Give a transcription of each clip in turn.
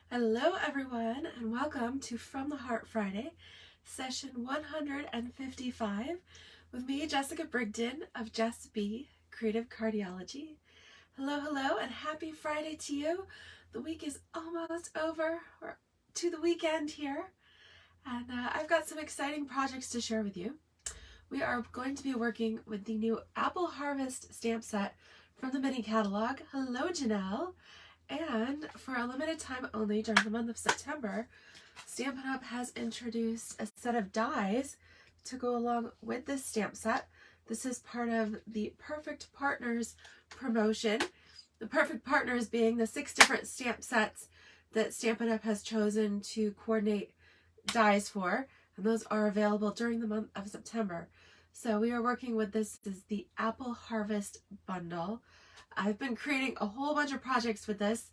Hello everyone and welcome to From the Heart Friday, session 155 with me, Jessica Brigden of Jess B, Creative Cardiology. Hello and happy Friday to you. The week is almost over. We're to the weekend here and I've got some exciting projects to share with you. We are going to be working with the new Apple Harvest stamp set from the mini catalog. Hello Janelle. And for a limited time only during the month of September, Stampin' Up! Has introduced a set of dies to go along with this stamp set. This is part of the Perfect Partners promotion. The Perfect Partners being the 6 different stamp sets that Stampin' Up! Has chosen to coordinate dies for, and those are available during the month of September. So we are working with this is the Apple Harvest bundle. I've been creating a whole bunch of projects with this,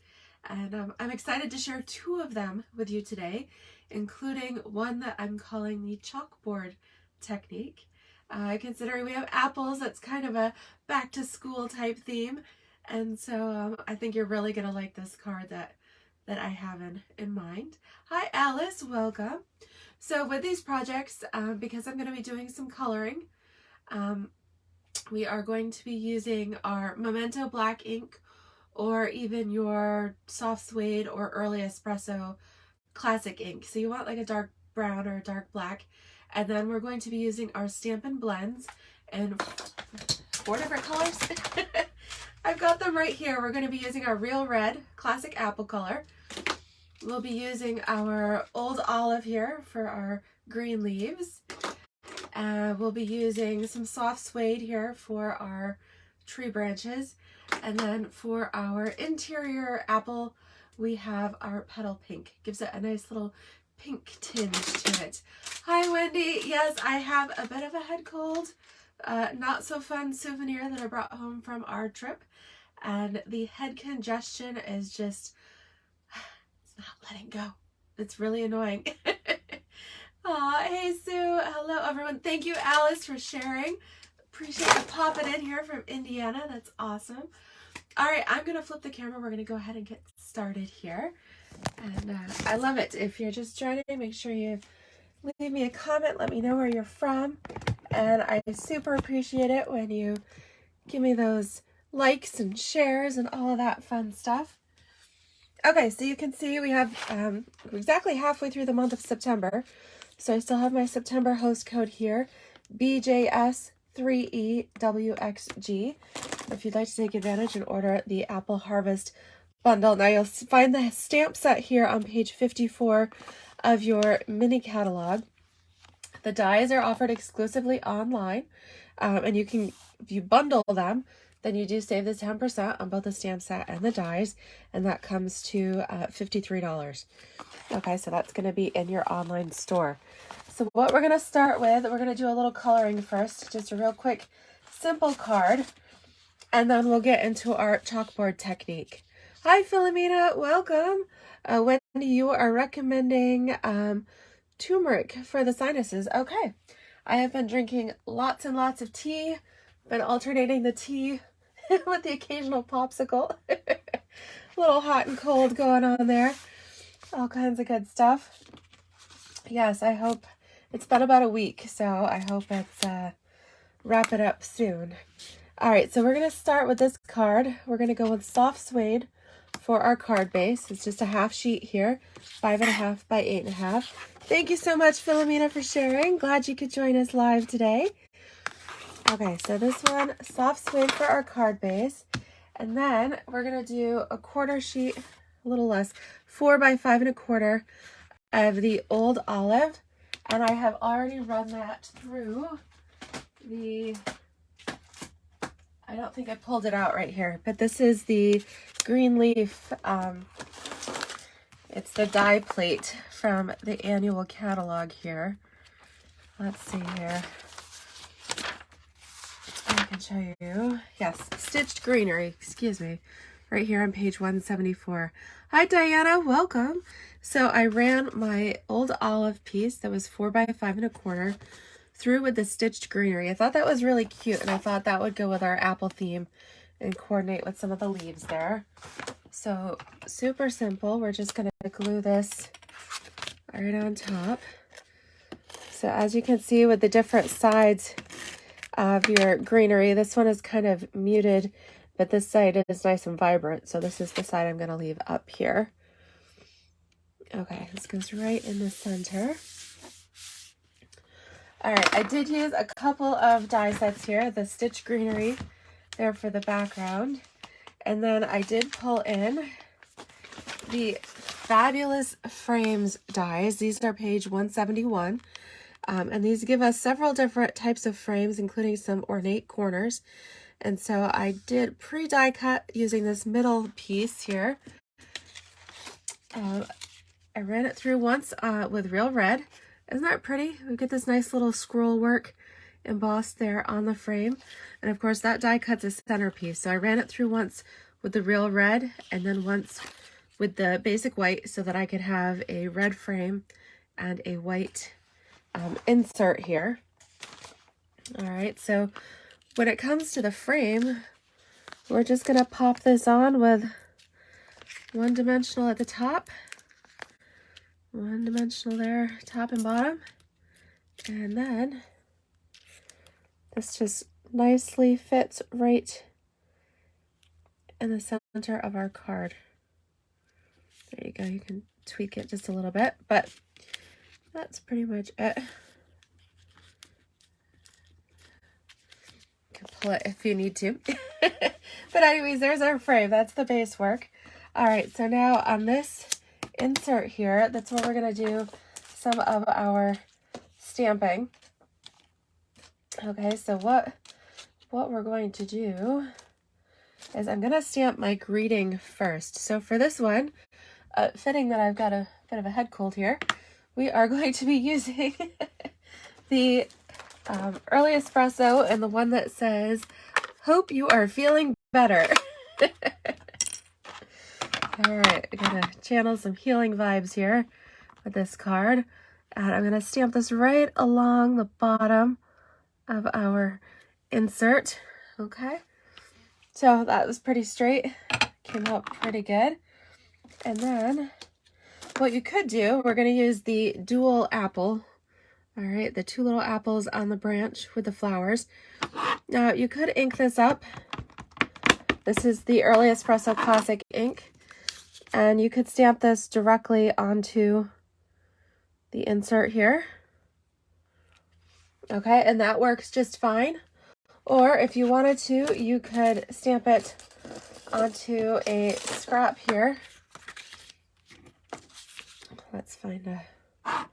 and I'm excited to share 2 of them with you today, including one that I'm calling the Chalkboard technique. Considering we have apples, that's kind of a back to school type theme, and so I think you're really going to like this card that I have in mind. Hi Alice, welcome. So with these projects, because I'm going to be doing some coloring, we are going to be using our Memento black ink or even your soft suede or early espresso classic ink. So you want like a dark brown or a dark black. And then we're going to be using our Stampin' blends in 4 different colors. I've got them right here. We're going to be using our Real Red classic apple color. We'll be using our Old Olive here for our green leaves. We'll be using some soft suede here for our tree branches. And then for our interior apple, we have our petal pink. Gives it a nice little pink tinge to it. Hi Wendy. Yes, I have a bit of a head cold. Not so fun souvenir that I brought home from our trip. And the head congestion is just, it's not letting go. It's really annoying. Aw, hey Sue. Hello everyone. Thank you Alice for sharing. Appreciate you popping in here from Indiana. That's awesome. All right, I'm going to flip the camera. We're going to go ahead and get started here. And I love it. If you're just joining, make sure you leave me a comment. Let me know where you're from. And I super appreciate it when you give me those likes and shares and all of that fun stuff. Okay, so you can see we have exactly halfway through the month of September. So I still have my September host code here, BJS3EWXG. If you'd like to take advantage and order the Apple Harvest bundle. Now you'll find the stamp set here on page 54 of your mini catalog. The dies are offered exclusively online, and you can, if you bundle them, then you do save the 10% on both the stamp set and the dies, and that comes to $53. Okay, so that's going to be in your online store. So what we're going to start with, we're going to do a little coloring first, just a real quick, simple card, and then we'll get into our chalkboard technique. Hi, Philomena, welcome. Wendy, you are recommending turmeric for the sinuses. Okay, I have been drinking lots and lots of tea, been alternating the tea with the occasional popsicle. A little hot and cold going on there. All kinds of good stuff. Yes, I hope it's been about a week, so I hope it's wrap it up soon. All right, so we're going to start with this card. We're going to go with soft suede for our card base. It's just a half sheet here, 5.5 by 8.5. Thank you so much, Philomena, for sharing. Glad you could join us live today. Okay, so this one, soft suede for our card base. And then we're going to do a quarter sheet, a little less, 4 by 5.25 of the Old Olive. And I have already run that through the, I don't think I pulled it out right here, but this is the green leaf. It's the die plate from the annual catalog here. Let's see here. I can show you. Yes, stitched greenery, excuse me, right here on page 174. Hi Diana, welcome. So I ran my Old Olive piece that was 4 by 5.25 through with the stitched greenery. I thought that was really cute, and I thought that would go with our apple theme and coordinate with some of the leaves there. So super simple. We're just going to glue this right on top. So as you can see with the different sides of your greenery, this one is kind of muted, but this side is nice and vibrant. So this is the side I'm going to leave up here. Okay, this goes right in the center. All right, I did use a couple of die sets here, the Stitch Greenery there for the background. And then I did pull in the Fabulous Frames dies. These are page 171. And these give us several different types of frames, including some ornate corners. And so I did pre-die cut using this middle piece here. I ran it through once with Real Red. Isn't that pretty? We get this nice little scroll work embossed there on the frame. And of course that die cut's a centerpiece. So I ran it through once with the Real Red and then once with the basic white so that I could have a red frame and a white insert here. All right, so when it comes to the frame, we're just gonna pop this on with one dimensional at the top, one dimensional there, top and bottom, and then this just nicely fits right in the center of our card. There you go, you can tweak it just a little bit, but that's pretty much it. You can pull it if you need to. But anyways, there's our frame. That's the base work. All right, so now on this insert here, that's where we're going to do some of our stamping. Okay, so what we're going to do is I'm going to stamp my greeting first. So for this one, fitting that I've got a bit of a head cold here, we are going to be using the early espresso and the one that says, "Hope you are feeling better." All right, I'm gonna channel some healing vibes here with this card, and I'm gonna stamp this right along the bottom of our insert. Okay, so that was pretty straight, came out pretty good. And then what you could do, we're gonna use the dual apple. All right, the two little apples on the branch with the flowers. Now you could ink this up. This is the Early Espresso Classic ink. And you could stamp this directly onto the insert here. Okay, and that works just fine. Or if you wanted to, you could stamp it onto a scrap here. Let's find a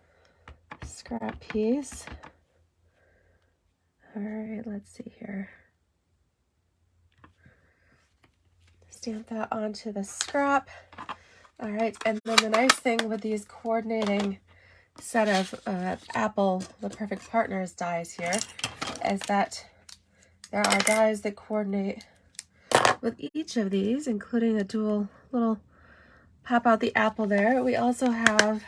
scrap piece. All right, let's see here. Stamp that onto the scrap. All right, and then the nice thing with these coordinating set of Apple, the Perfect Partners dies here, is that there are dies that coordinate with each of these, including a dual little pop out the apple there. We also have,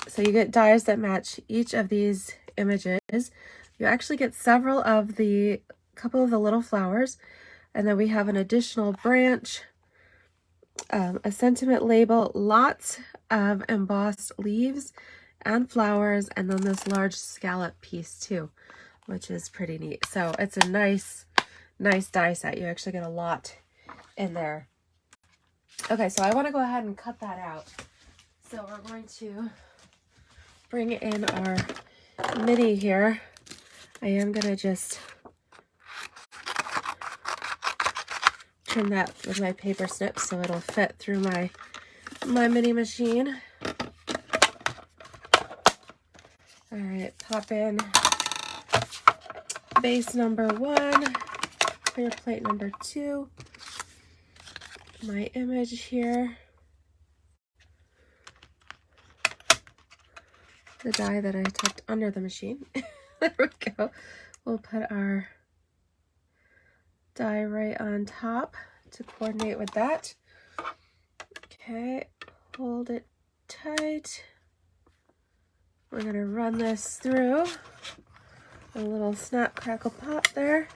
so you get dies that match each of these images. You actually get several of the, couple of the little flowers, and then we have an additional branch, a sentiment label, lots of embossed leaves and flowers, and then this large scallop piece too, which is pretty neat. So it's a nice die set. You actually get a lot in there. Okay, so I want to go ahead and cut that out. So we're going to bring in our mini here. I am going to just trim that with my paper snip so it'll fit through my mini machine. All right, pop in base number 1, clear plate number 2, my image here, the die that I tucked under the machine. There we go. We'll put our die right on top to coordinate with that. Okay, hold it tight. We're gonna run this through a little snap crackle pop there.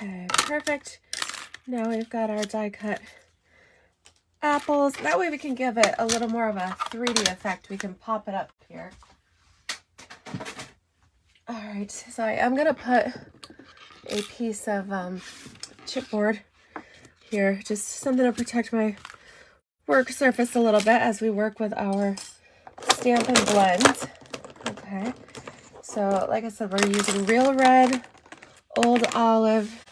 Okay, perfect. Now we've got our die cut apples. That way we can give it a little more of a 3D effect. We can pop it up here. All right, so I am gonna put a piece of chipboard here, just something to protect my work surface a little bit as we work with our Stampin' blends. Okay, so like I said, we're using Real Red, Old Olive,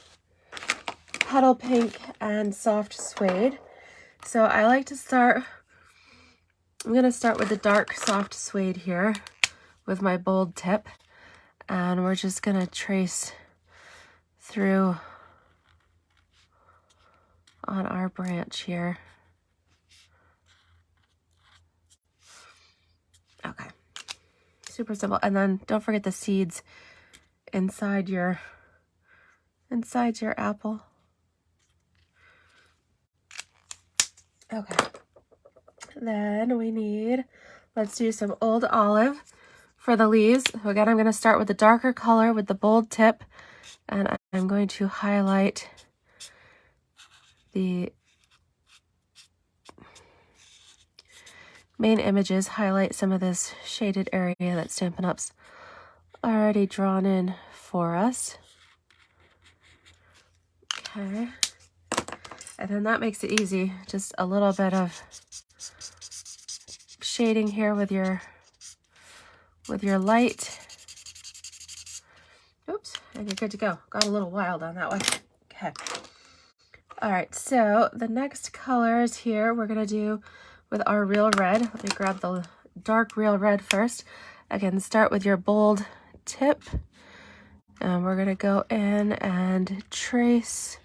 Petal Pink, and Soft Suede. So I like to start, I'm going to start with the dark soft suede here with my bold tip. And we're just going to trace through on our branch here. Okay, super simple. And then don't forget the seeds inside your apple. Okay, then we need, let's do some Old Olive for the leaves. So again, I'm going to start with the darker color with the bold tip, and I'm going to highlight the main images, highlight some of this shaded area that Stampin' Up's already drawn in for us. Okay, and then that makes it easy. Just a little bit of shading here with your light. Oops, and you're good to go. Got a little wild on that one. Okay. All right, so the next colors here we're gonna do with our Real Red. Let me grab the dark Real Red first. Again, start with your bold tip. And we're gonna go in and trace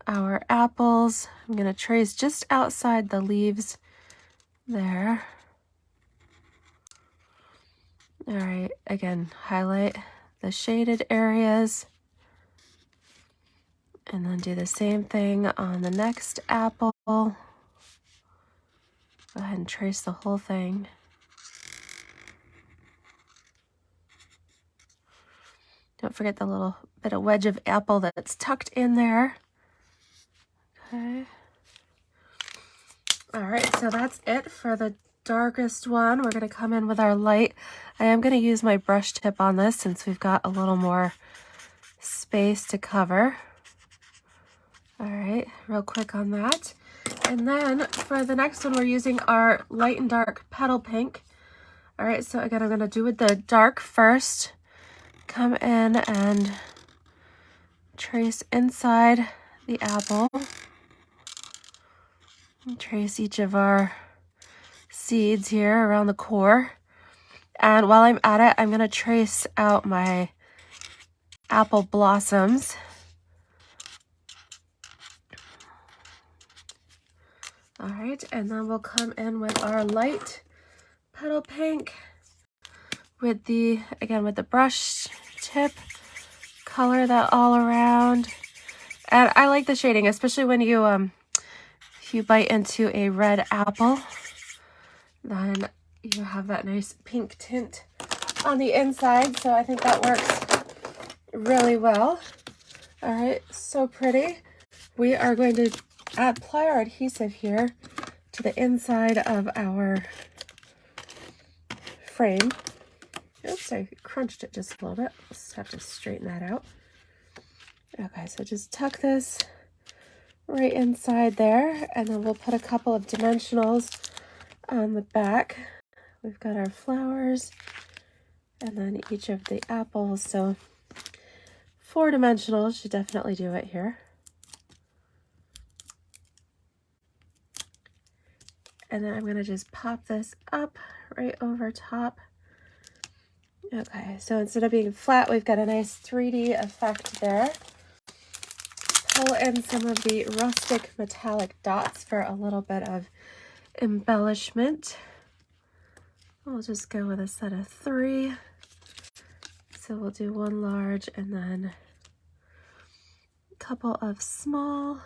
our apples. I'm gonna trace just outside the leaves there. All right, again, highlight the shaded areas. And then do the same thing on the next apple. Go ahead and trace the whole thing. Don't forget the little bit of wedge of apple that's tucked in there. Okay. All right, so that's it for the darkest one. We're gonna come in with our light. I am gonna use my brush tip on this since we've got a little more space to cover. All right, real quick on that. And then for the next one, we're using our light and dark Petal Pink. All right, so again, I'm gonna do with the dark first. Come in and trace inside the apple. And trace each of our seeds here around the core. And while I'm at it, I'm gonna trace out my apple blossoms. All right, and then we'll come in with our light Petal Pink with the, again, with the brush tip, color that all around. And I like the shading, especially when you, if you bite into a red apple, then you have that nice pink tint on the inside. So I think that works really well. All right, so pretty. We are going to apply our adhesive here to the inside of our frame. Oops, I crunched it just a little bit. Just have to straighten that out. Okay, so just tuck this right inside there, and then we'll put a couple of dimensionals on the back. We've got our flowers and then each of the apples. So 4 dimensionals should definitely do it here. And then I'm going to just pop this up right over top. Okay, so instead of being flat, we've got a nice 3D effect there. Pull in some of the rustic metallic dots for a little bit of embellishment. We'll just go with a set of 3. So we'll do 1 large and then a couple of small.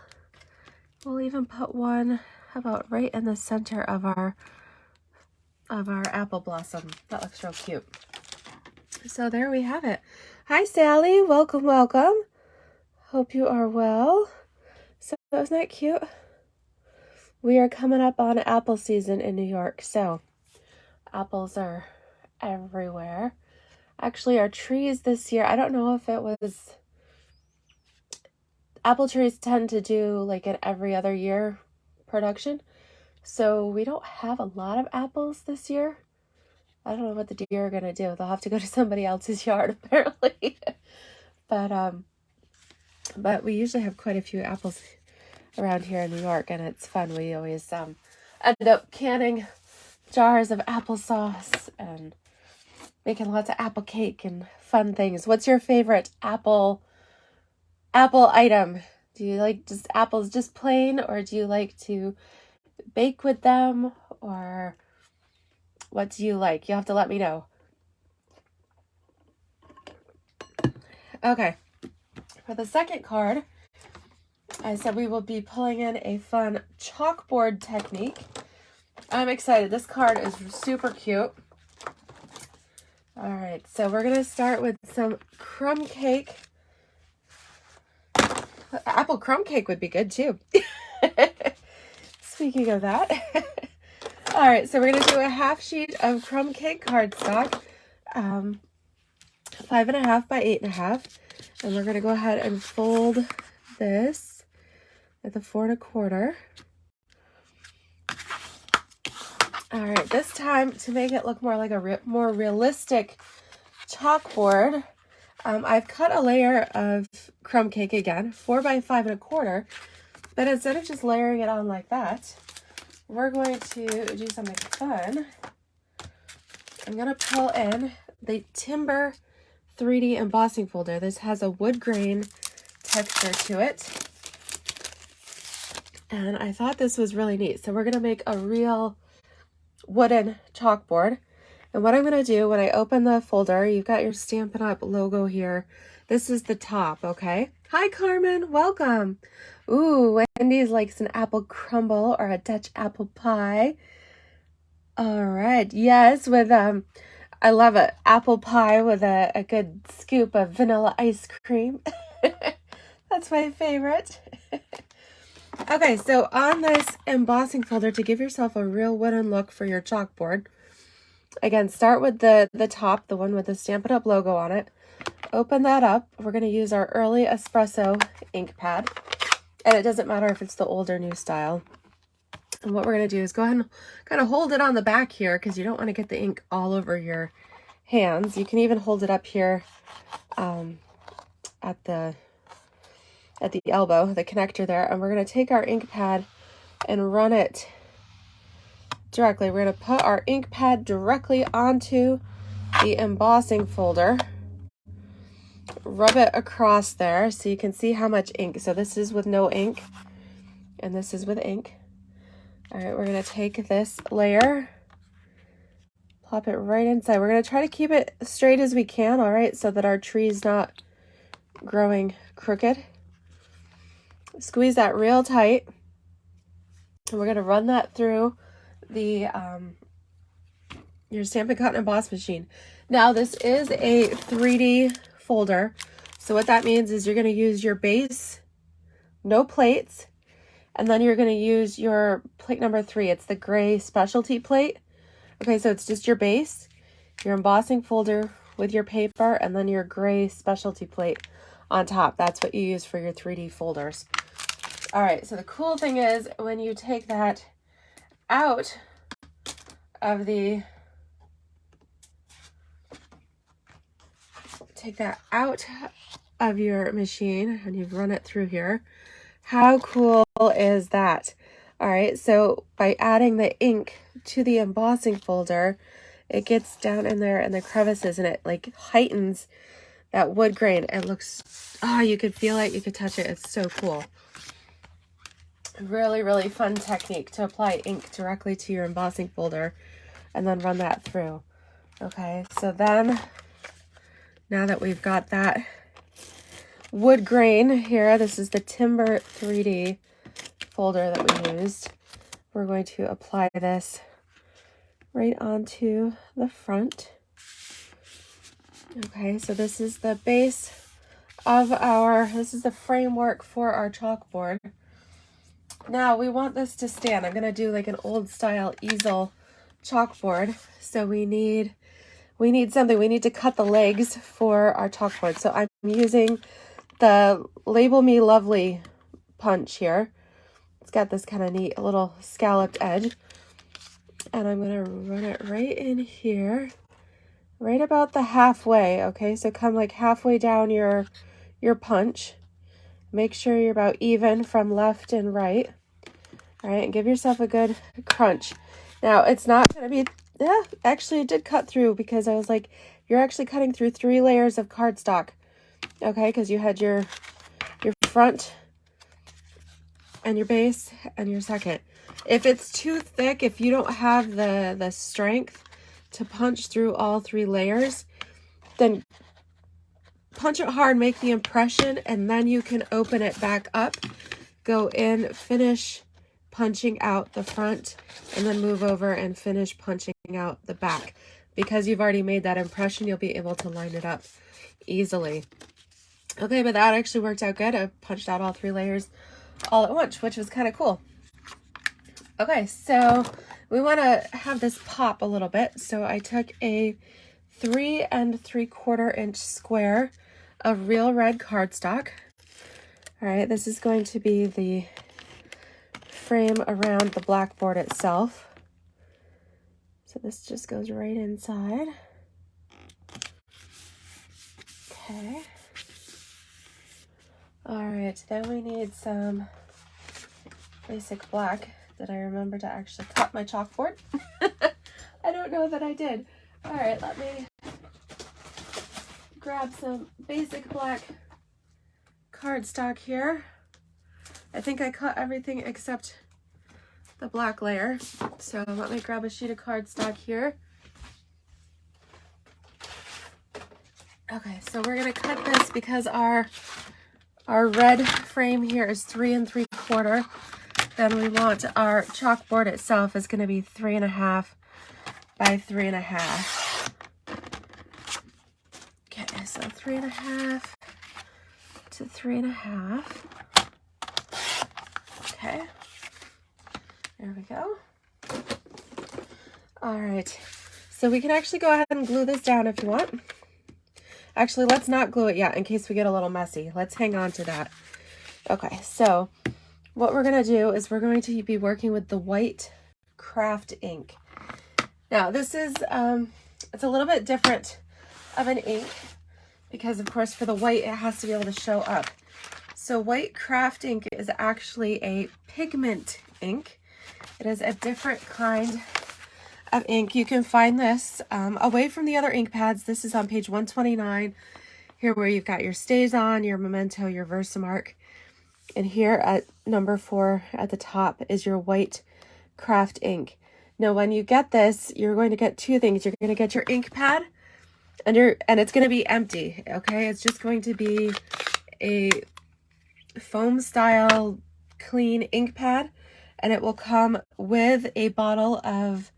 We'll even put one, how about right in the center of our apple blossom. That looks real cute. So there we have it. Hi, Sally. Welcome, welcome. Hope you are well. So, isn't that cute? We are coming up on apple season in New York, so apples are everywhere. Actually, our trees this year, I don't know if it was... Apple trees tend to do like an every other year production, so we don't have a lot of apples this year. I don't know what the deer are going to do. They'll have to go to somebody else's yard, apparently. But we usually have quite a few apples around here in New York, and it's fun. We always end up canning jars of applesauce and making lots of apple cake and fun things. What's your favorite apple item? Do you like just apples just plain, or do you like to bake with them, or what do you like? You'll have to let me know. Okay, for the second card, I said we will be pulling in a fun chalkboard technique. I'm excited. This card is super cute. All right, so we're going to start with some crumb cake. Apple crumb cake would be good too. Speaking of that. All right, so we're going to do a half sheet of crumb cake cardstock, 5.5 by 8.5. And we're going to go ahead and fold this at the 4 1/4. All right, this time to make it look more like a more realistic chalkboard, I've cut a layer of crumb cake again, 4 by 5 1/4, but instead of just layering it on like that, we're going to do something fun. I'm going to pull in the Timber 3D embossing folder. This has a wood grain texture to it, and I thought this was really neat. So we're going to make a real wooden chalkboard. And what I'm going to do when I open the folder, you've got your Stampin' Up! Logo here. This is the top, okay? Hi, Carmen. Welcome. Ooh, Wendy's likes an apple crumble or a Dutch apple pie. All right. Yes, with, I love it. Apple pie with a good scoop of vanilla ice cream. That's my favorite. Okay, so on this embossing folder, to give yourself a real wooden look for your chalkboard, again, start with the top, the one with the Stampin' Up! Logo on it. Open that up. We're going to use our early espresso ink pad. And it doesn't matter if it's the old or new style. And what we're going to do is go ahead and kind of hold it on the back here, because you don't want to get the ink all over your hands. You can even hold it up here at the elbow, the connector there. And we're going to take our ink pad and run it directly. We're going to put our ink pad directly onto the embossing folder. Rub it across there so you can see how much ink. So this is with no ink, and this is with ink. All right, we're going to take this layer, plop it right inside. We're going to try to keep it straight as we can, all right, so that our tree's not growing crooked. Squeeze that real tight. And we're going to run that through the your Stampin' Cut and Emboss machine. Now, this is a 3D folder. So what that means is you're going to use your base, no plates, and then you're going to use your plate number 3. It's the gray specialty plate. Okay, so it's just your base, your embossing folder with your paper, and then your gray specialty plate on top. That's what you use for your 3D folders. All right, so the cool thing is when you take that out of the your machine and you've run it through here, how cool is that? All right, so by adding the ink to the embossing folder, it gets down in there in the crevices and it like heightens that wood grain. It looks, oh, you could feel it, you could touch it. It's so cool. Really, really fun technique to apply ink directly to your embossing folder and then run that through. Okay, so then now that we've got that wood grain here, this is the Timber 3D folder that we used. We're going to apply this right onto the front. Okay, so this is the base of our, this is the framework for our chalkboard. Now we want this to stand. I'm gonna do like an old style easel chalkboard. So we need something. We need to cut the legs for our chalkboard. So I'm using the Label Me Lovely punch here. It's got this kind of neat little scalloped edge. And I'm gonna run it right in here, right about the halfway. Okay, so come like halfway down your punch. Make sure you're about even from left and right. All right, and give yourself a good crunch. Now, it's not going to be, actually it did cut through, because I was like, you're actually cutting through 3 layers of cardstock. Okay, because you had your front and your base and your second. If it's too thick, if you don't have the strength to punch through all 3 layers, then punch it hard, make the impression, and then you can open it back up, go in, finish punching out the front, and then move over and finish punching out the back. Because you've already made that impression, you'll be able to line it up easily. Okay, but that actually worked out good. I punched out all 3 layers all at once, which was kind of cool. Okay, so we want to have this pop a little bit. So I took a 3 3/4 inch square of real red cardstock. All right, this is going to be the frame around the blackboard itself. So this just goes right inside. Okay. All right, then we need some basic black. Did I remember to actually cut my chalkboard? I don't know that I did. All right, let me grab some basic black cardstock here. I think I cut everything except the black layer. So let me grab a sheet of cardstock here. Okay, so we're gonna cut this because our red frame here is 3 3/4. Then we want our chalkboard itself is gonna be 3.5 by 3.5. Okay, so 3.5 to 3.5. Okay, there we go. All right, so we can actually go ahead and glue this down if you want. Actually, let's not glue it yet in case we get a little messy. Let's hang on to that. Okay, so what we're gonna do is we're going to be working with the white craft ink. Now this is, it's a little bit different of an ink because of course for the white it has to be able to show up. So white craft ink is actually a pigment ink. It is a different kind of ink. You can find this away from the other ink pads. This is on page 129 here, where you've got your StazOn, your Memento, your Versamark, and here at number 4 at the top is your white craft ink. Now when you get this, you're going to get 2 things. You're going to get your ink pad, and it's going to be empty. Okay, it's just going to be a foam style clean ink pad, and it will come with a bottle of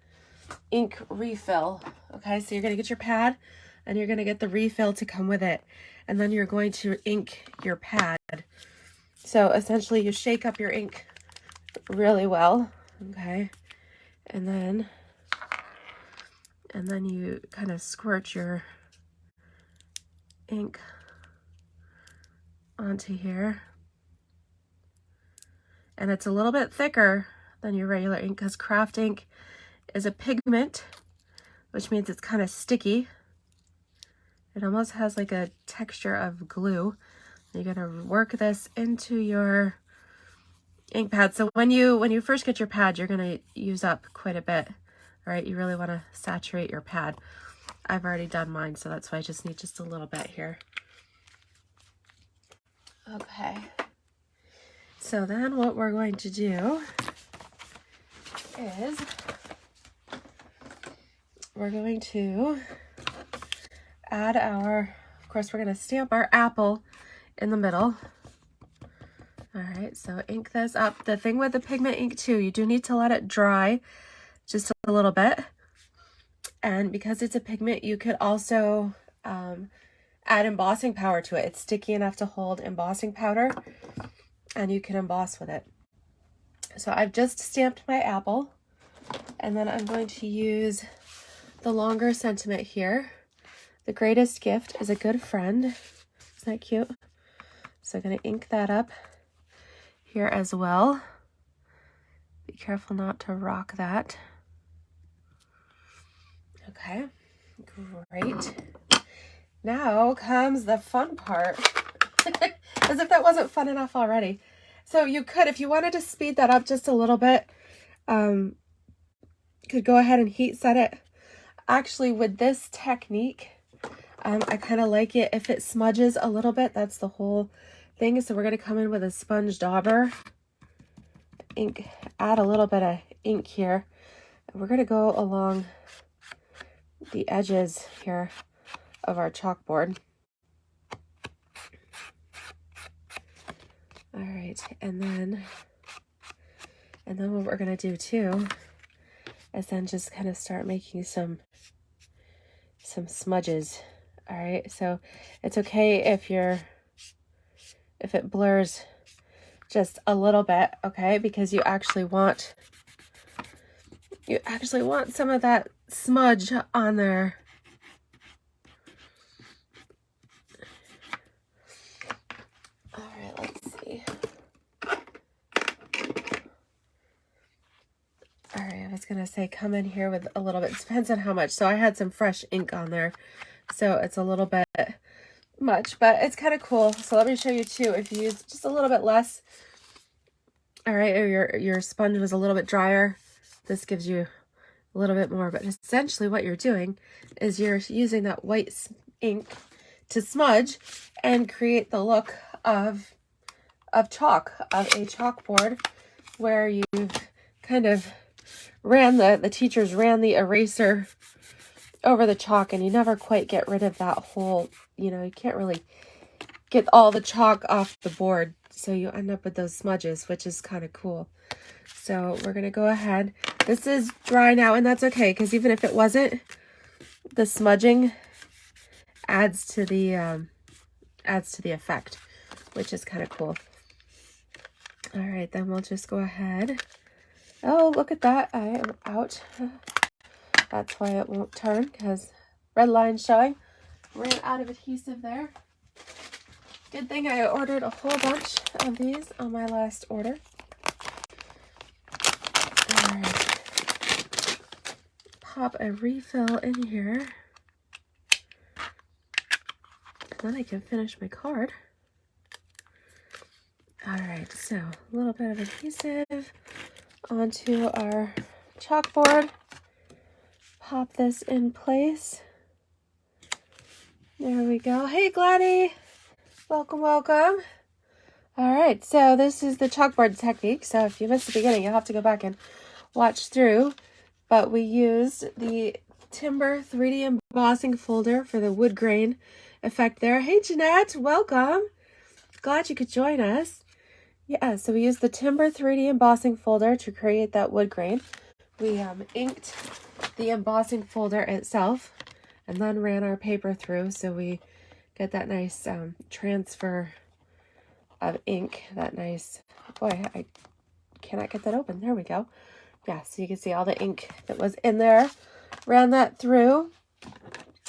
ink refill. Okay, so you're going to get your pad and you're going to get the refill to come with it, and then you're going to ink your pad. So essentially you shake up your ink really well, okay, and then you kind of squirt your ink onto here, and it's a little bit thicker than your regular ink because craft ink is a pigment, which means it's kind of sticky. It almost has like a texture of glue. You're gonna work this into your ink pad. So when you first get your pad, you're gonna use up quite a bit. All right, you really want to saturate your pad. I've already done mine, so that's why I just need just a little bit here. Okay. So then what we're going to do is we're going to add our, of course, we're going to stamp our apple in the middle. All right, so ink this up. The thing with the pigment ink too, you do need to let it dry just a little bit. And because it's a pigment, you could also add embossing power to it. It's sticky enough to hold embossing powder, and you can emboss with it. So I've just stamped my apple, and then I'm going to use the longer sentiment here. The greatest gift is a good friend. Isn't that cute? So I'm going to ink that up here as well. Be careful not to rock that. Okay, great. Now comes the fun part. As if that wasn't fun enough already. So you could, if you wanted to speed that up just a little bit, could go ahead and heat set it. Actually, with this technique, I kind of like it if it smudges a little bit. That's the whole thing. So we're going to come in with a sponge dauber, ink, add a little bit of ink here. And we're going to go along the edges here of our chalkboard. All right, and then what we're going to do too is then just kind of start making some smudges. All right, so it's okay if it blurs just a little bit, okay, because you actually want some of that smudge on there. All right, let's see. All right, I was gonna say come in here with a little bit. It depends on how much. So I had some fresh ink on there, so it's a little bit much, but it's kind of cool. So let me show you too. If you use just a little bit less, all right, or your sponge was a little bit drier, this gives you a little bit more. But essentially what you're doing is you're using that white ink to smudge and create the look of chalk, of a chalkboard, where you've kind of ran the teachers ran the eraser over the chalk, and you never quite get rid of that whole, you can't really get all the chalk off the board, so you end up with those smudges, which is kind of cool. So we're gonna go ahead. This is dry now, and that's okay, because even if it wasn't, the smudging adds to the effect, which is kind of cool. All right, then we'll just go ahead. Oh, look at that. I am out. That's why it won't turn, because red line showing. Ran out of adhesive there. Good thing I ordered a whole bunch of these on my last order. All right. Pop a refill in here. And then I can finish my card. All right, so a little bit of adhesive onto our chalkboard. Pop this in place. There we go. Hey, Gladys. Welcome, welcome. All right, so this is the chalkboard technique. So if you missed the beginning, you'll have to go back and watch through. But we used the Timber 3D embossing folder for the wood grain effect there. Hey, Jeanette, welcome. Glad you could join us. Yeah, so we used the Timber 3D embossing folder to create that wood grain. We inked the embossing folder itself and then ran our paper through, so we get that nice transfer of ink. That nice, boy, I cannot get that open. There we go. Yeah, so you can see all the ink that was in there. Ran that through.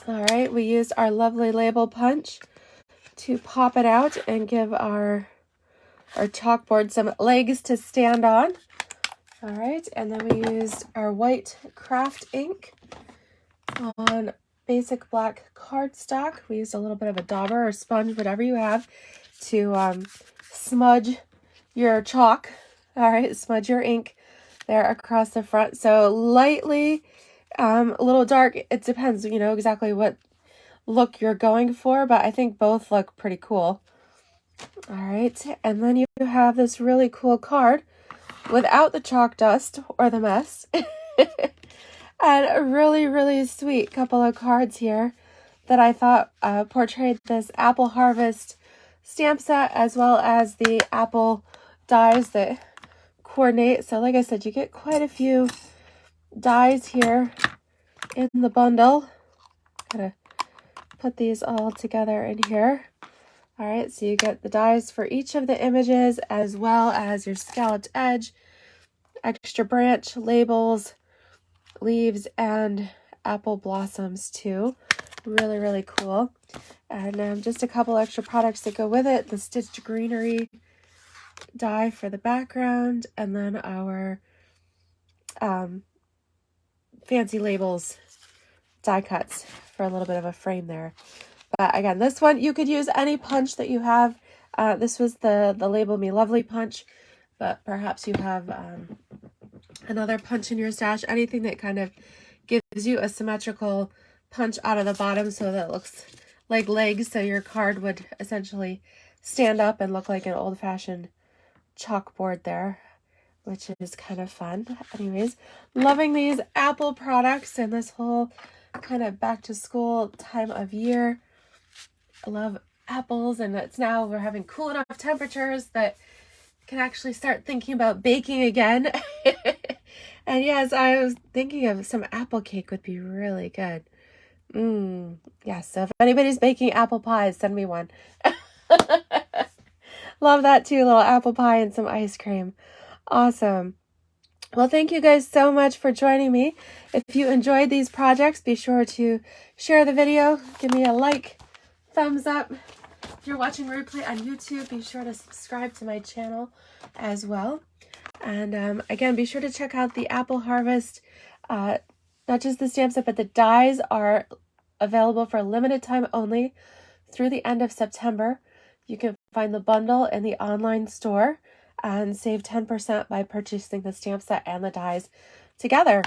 All right, we used our lovely label punch to pop it out and give our chalkboard some legs to stand on. All right, and then we used our white craft ink on basic black cardstock. We used a little bit of a dauber or sponge, whatever you have, to smudge your chalk. All right, smudge your ink there across the front. So lightly, a little dark. It depends, exactly what look you're going for, but I think both look pretty cool. All right, and then you have this really cool card without the chalk dust or the mess. And a really, really sweet couple of cards here that I thought portrayed this apple harvest stamp set, as well as the apple dies that coordinate. So like I said, you get quite a few dies here in the bundle. Gotta put these all together in here. All right, so you get the dies for each of the images as well as your scalloped edge, extra branch, labels, leaves, and apple blossoms too. Really, really cool. And just a couple extra products that go with it. The stitched greenery die for the background, and then our fancy labels die cuts for a little bit of a frame there. But again, this one, you could use any punch that you have. This was the Label Me Lovely punch, but perhaps you have another punch in your stash, anything that kind of gives you a symmetrical punch out of the bottom so that it looks like legs, so your card would essentially stand up and look like an old-fashioned chalkboard there, which is kind of fun. Anyways, loving these Apple products and this whole kind of back to school time of year. I love apples, and it's now we're having cool enough temperatures that can actually start thinking about baking again. And yes, I was thinking of some apple cake would be really good. Yes, so if anybody's baking apple pies, send me one. Love that too, little apple pie and some ice cream. Awesome. Well, thank you guys so much for joining me. If you enjoyed these projects, be sure to share the video, give me a like, thumbs up. If you're watching replay on YouTube, be sure to subscribe to my channel as well. And again, be sure to check out the Apple Harvest, not just the stamp set, but the dies are available for a limited time only through the end of September. You can find the bundle in the online store and save 10% by purchasing the stamp set and the dies together.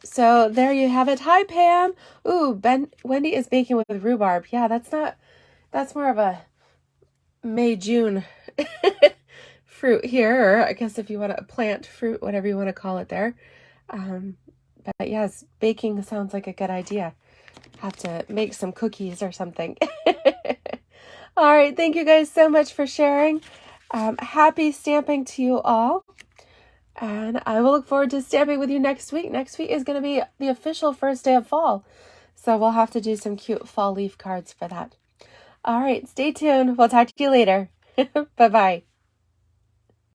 So there you have it. Hi, Pam. Ooh, Wendy is baking with rhubarb. Yeah, that's more of a May, June fruit here, or I guess if you want to plant fruit, whatever you want to call it there. But yes, baking sounds like a good idea. Have to make some cookies or something. All right, thank you guys so much for sharing. Happy stamping to you all. And I will look forward to stamping with you next week. Next week is going to be the official first day of fall. So we'll have to do some cute fall leaf cards for that. All right, stay tuned. We'll talk to you later. Bye-bye.